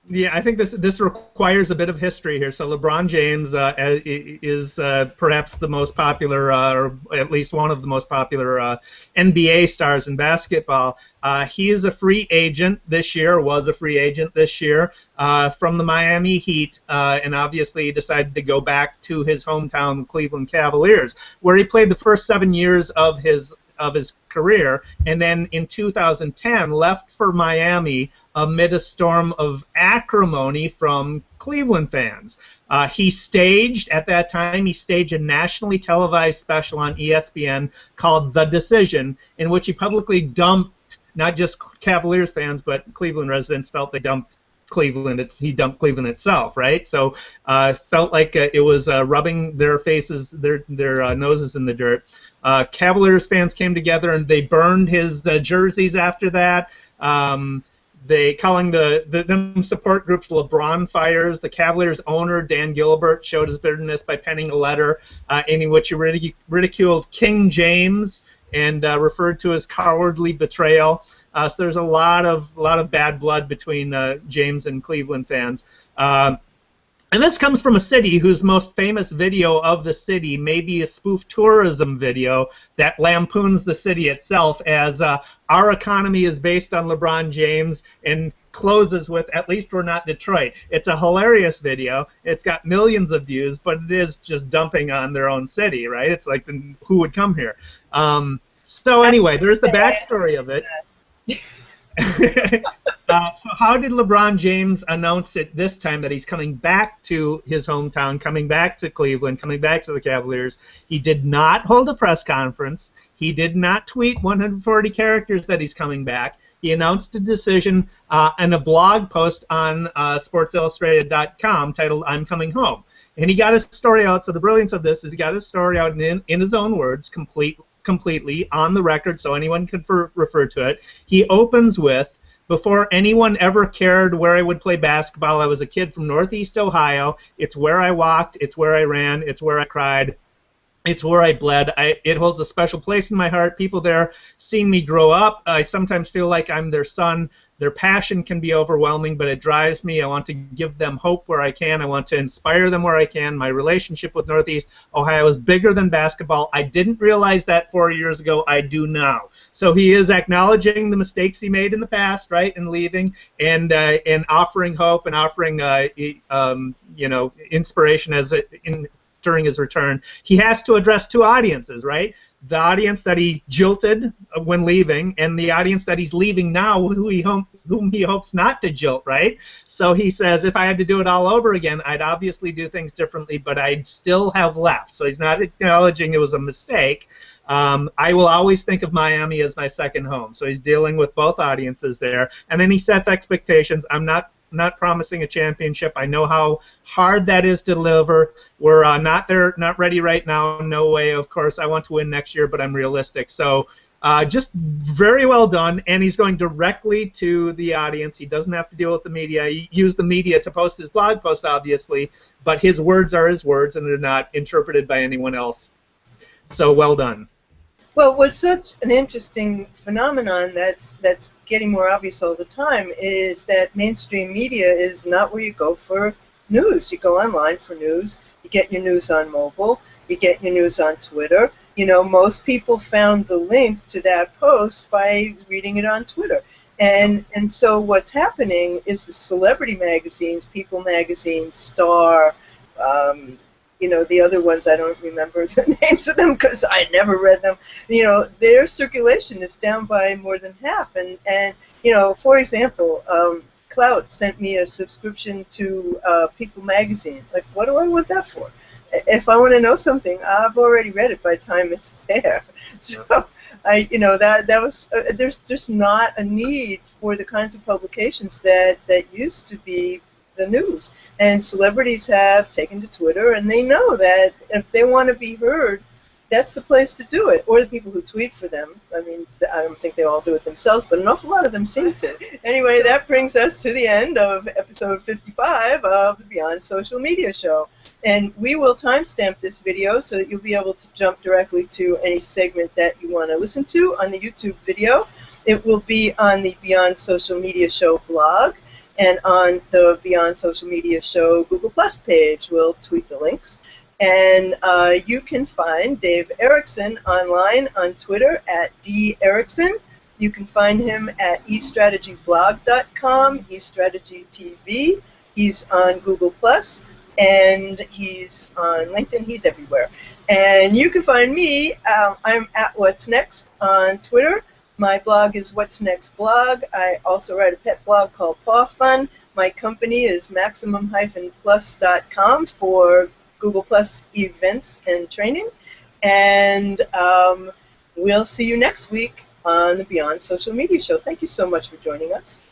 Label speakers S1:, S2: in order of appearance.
S1: Yeah, I think this requires a bit of history here. So LeBron James is perhaps the most popular, or at least one of the most popular NBA stars in basketball. He is a free agent this year, was a free agent this year from the Miami Heat, and obviously he decided to go back to his hometown, Cleveland Cavaliers, where he played the first 7 years of his career, and then in 2010 left for Miami amid a storm of acrimony from Cleveland fans. At that time, he staged a nationally televised special on ESPN called The Decision, in which he publicly dumped not just Cavaliers fans, but Cleveland residents felt they dumped Cleveland. He dumped Cleveland itself, right? So felt like it was rubbing their faces, their noses in the dirt. Cavaliers fans came together and they burned his jerseys after that. They calling them support groups LeBron fires. The Cavaliers owner Dan Gilbert showed his bitterness by penning a letter in which he ridiculed King James and referred to as cowardly betrayal. So there's a lot of bad blood between James and Cleveland fans. And this comes from a city whose most famous video of the city may be a spoof tourism video that lampoons the city itself as our economy is based on LeBron James and closes with "At least we're not Detroit." It's a hilarious video. It's got millions of views, but it is just dumping on their own city, right? It's like, who would come here? So anyway, there's the backstory of it. So how did LeBron James announce it this time that he's coming back to his hometown, coming back to Cleveland, coming back to the Cavaliers? He did not hold a press conference. He did not tweet 140 characters that he's coming back. He announced a decision in a blog post on SportsIllustrated.com titled "I'm Coming Home." And he got his story out. So the brilliance of this is he got his story out in his own words, completely on the record, so anyone can refer to it. He opens with, "Before anyone ever cared where I would play basketball, I was a kid from Northeast Ohio. It's where I walked, it's where I ran, it's where I cried, it's where I bled. It holds a special place in my heart. People there seeing me grow up. I sometimes feel like I'm their son. Their passion can be overwhelming, but it drives me. I want to give them hope where I can. I want to inspire them where I can. My relationship with Northeast Ohio is bigger than basketball. I didn't realize that 4 years ago. I do now." So he is acknowledging the mistakes he made in the past, right, in leaving, and offering hope and offering inspiration during his return. He has to address two audiences, right? The audience that he jilted when leaving, and the audience that he's leaving now, whom he hopes not to jilt, right? So he says, if I had to do it all over again, I'd obviously do things differently, but I'd still have left. So he's not acknowledging it was a mistake. I will always think of Miami as my second home. So he's dealing with both audiences there. And then he sets expectations. I'm not promising a championship. I know how hard that is to deliver. We're not ready right now. No way. Of course, I want to win next year, but I'm realistic. So just very well done. And he's going directly to the audience. He doesn't have to deal with the media. He used the media to post his blog post, obviously, but his words are his words, and they're not interpreted by anyone else. So well done.
S2: Well, what's such an interesting phenomenon that's getting more obvious all the time is that mainstream media is not where you go for news. You go online for news. You get your news on mobile. You get your news on Twitter. You know, most people found the link to that post by reading it on Twitter. And so what's happening is the celebrity magazines, People Magazine, Star, you know, the other ones, I don't remember the names of them because I never read them. You know, their circulation is down by more than half. And you know, for example, Clout sent me a subscription to People Magazine. Like, what do I want that for? If I want to know something, I've already read it by the time it's there. So, you know, that was there's just not a need for the kinds of publications that used to be the news. And celebrities have taken to Twitter, and they know that if they want to be heard, that's the place to do it. Or the people who tweet for them. I mean, I don't think they all do it themselves, but an awful lot of them seem to. Anyway, that brings us to the end of episode 55 of the Beyond Social Media Show. And we will timestamp this video so that you'll be able to jump directly to any segment that you want to listen to on the YouTube video. It will be on the Beyond Social Media Show blog. And on the Beyond Social Media Show Google Plus page, we'll tweet the links. And you can find Dave Erickson online on Twitter at @DErickson. You can find him at eStrategyBlog.com, eStrategy TV. He's on Google Plus, and he's on LinkedIn. He's everywhere. And you can find me. I'm at What's Next on Twitter. My blog is What's Next Blog. I also write a pet blog called Paw Fun. My company is maximum-plus.com for Google Plus events and training. And we'll see you next week on the Beyond Social Media Show. Thank you so much for joining us.